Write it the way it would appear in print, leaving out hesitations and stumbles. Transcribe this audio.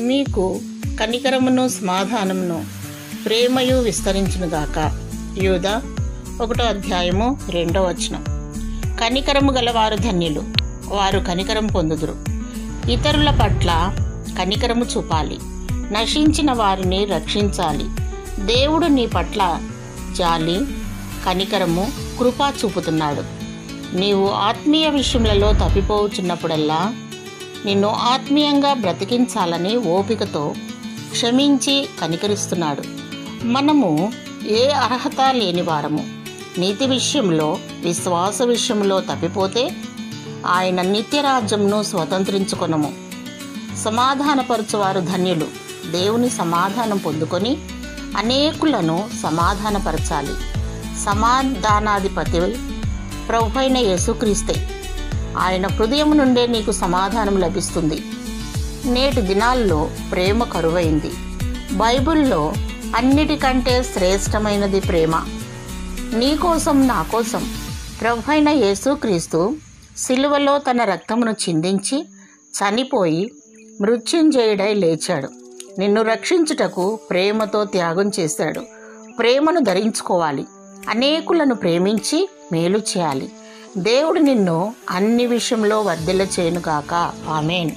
మీకు కనికరమును సమాధానమును ప్రేమయు విస్తరించునుగాక. యూదా 1వ అధ్యాయము 2వ వచనం. కనికరము గలవారు ధన్యులు, వారు కనికరం పొందుదురు. ఇతరుల పట్ల కనికరము చూపాలి, నశించిన వారిని రక్షించాలి. దేవుడు నీ పట్ల జాలి, కనికరము, కృప చూపుతున్నాడు. నీవు ఆత్మీయ విషయములలో తప్పిపోవచ్చున్నప్పుడల్లా నిన్ను ఆత్మీయంగా బ్రతికించాలని ఓపికతో క్షమించి కనికరిస్తున్నాడు. మనము ఏ అర్హత లేని వారము. నీతి విషయంలో, విశ్వాస విషయంలో తప్పిపోతే ఆయన నిత్యరాజ్యంను స్వతంత్రించుకొనము. సమాధానపరచువారు ధన్యులు, దేవుని సమాధానం పొందుకొని అనేకులను సమాధానపరచాలి. సమాధానాధిపతి ప్రభువైన యేసుక్రీస్తే. ఆయన హృదయం నుండే నీకు సమాధానం లభిస్తుంది. నేటి దినాల్లో ప్రేమ కరువైంది. బైబిల్లో అన్నిటికంటే శ్రేష్టమైనది ప్రేమ. నీకోసం, నా కోసం ప్రభువైన యేసుక్రీస్తు సిలువలో తన రక్తమును చిందించి చనిపోయి మృత్యుంజయుడై లేచాడు. నిన్ను రక్షించుటకు ప్రేమతో త్యాగం చేశాడు. ప్రేమను ధరించుకోవాలి. అనేకులను ప్రేమించి మేలు చేయాలి. దేవుడు నిన్ను అన్ని విషయంలో వర్ధిల్ల చేయునుగాక. ఆమేన్.